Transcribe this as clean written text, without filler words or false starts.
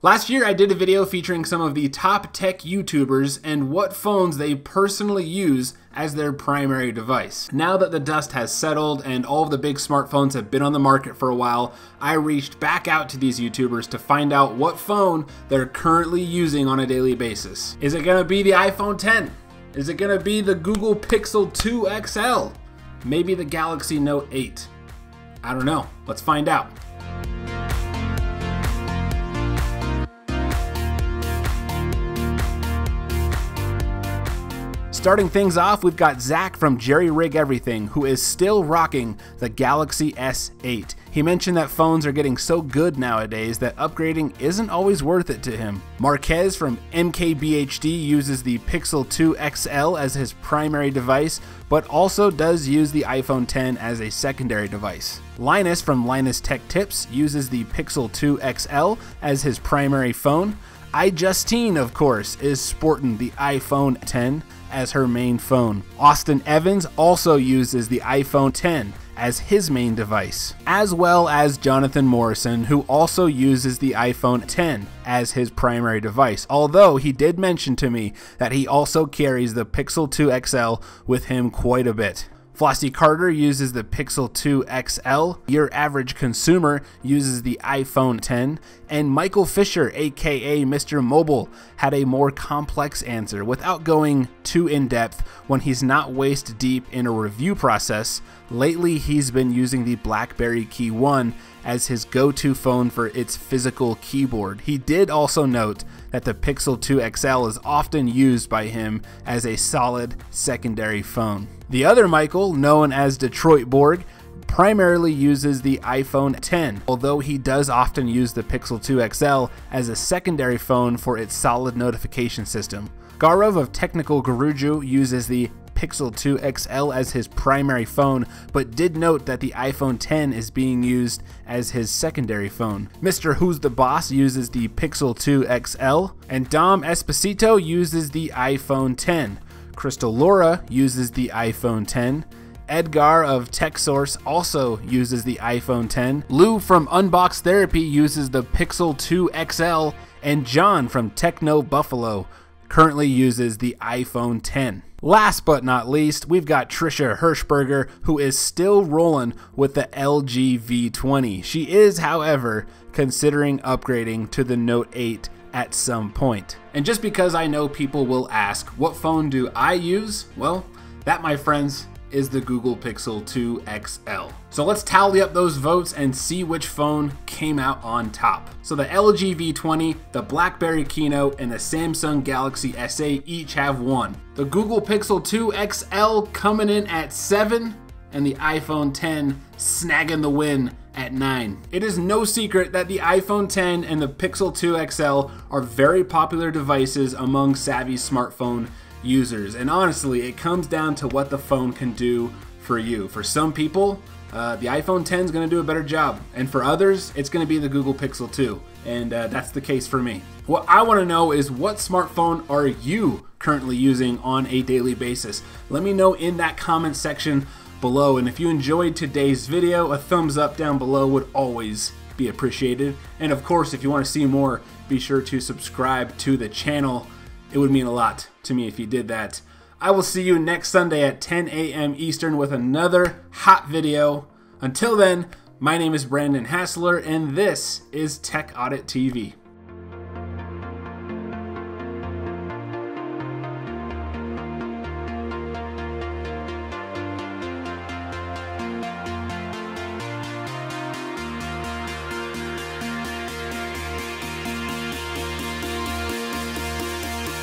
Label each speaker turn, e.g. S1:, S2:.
S1: Last year I did a video featuring some of the top tech YouTubers and what phones they personally use as their primary device. Now that the dust has settled and all of the big smartphones have been on the market for a while, I reached back out to these YouTubers to find out what phone they're currently using on a daily basis. Is it gonna be the iPhone 10? Is it gonna be the Google Pixel 2 XL? Maybe the Galaxy Note 8? I don't know. Let's find out. Starting things off, we've got Zach from Jerry Rig Everything, who is still rocking the Galaxy S8. He mentioned that phones are getting so good nowadays that upgrading isn't always worth it to him. Marquez from MKBHD uses the Pixel 2 XL as his primary device, but also does use the iPhone 10 as a secondary device. Linus from Linus Tech Tips uses the Pixel 2 XL as his primary phone. iJustine, of course, is sporting the iPhone 10 as her main phone. Austin Evans also uses the iPhone 10 as his main device, as well as Jonathan Morrison, who also uses the iPhone 10 as his primary device, although he did mention to me that he also carries the Pixel 2 XL with him quite a bit. Flossie Carter uses the Pixel 2 XL, Your Average Consumer uses the iPhone 10, and Michael Fisher, aka Mr. Mobile, had a more complex answer without going too in-depth when he's not waist deep in a review process. Lately, he's been using the BlackBerry Key 1 as his go-to phone for its physical keyboard. He did also note that the Pixel 2 XL is often used by him as a solid secondary phone. The other Michael, known as Detroit Borg, primarily uses the iPhone 10, although he does often use the Pixel 2 XL as a secondary phone for its solid notification system. Gaurav of Technical Guruju uses the Pixel 2 XL as his primary phone, but did note that the iPhone 10 is being used as his secondary phone. Mr. Who's the Boss uses the Pixel 2 XL, and Dom Esposito uses the iPhone 10. Crystal Laura uses the iPhone 10. Edgar of TechSource also uses the iPhone 10. Lou from Unbox Therapy uses the Pixel 2 XL, and John from Techno Buffalo currently uses the iPhone 10. Last but not least, we've got Trisha Hirschberger, who is still rolling with the LG V20. She is, however, considering upgrading to the Note 8 at some point. And just because I know people will ask, what phone do I use? Well, that, my friends, is the Google Pixel 2 XL. So let's tally up those votes and see which phone came out on top. So the LG V20, the BlackBerry Keynote, and the Samsung Galaxy S8 each have won. The Google Pixel 2 XL coming in at 7, and the iPhone 10 snagging the win at 9. It is no secret that the iPhone 10 and the Pixel 2 XL are very popular devices among savvy smartphone users, and honestly, it comes down to what the phone can do for you. For some people, the iPhone 10 is going to do a better job, and for others, it's going to be the Google Pixel 2, and that's the case for me. What I want to know is, what smartphone are you currently using on a daily basis? Let me know in that comment section below, and if you enjoyed today's video, a thumbs up down below would always be appreciated. And of course, if you want to see more, be sure to subscribe to the channel. It would mean a lot to me if you did that. I will see you next Sunday at 10 a.m. Eastern with another hot video. Until then, my name is Brandon Hassler, and this is Tech Audit TV.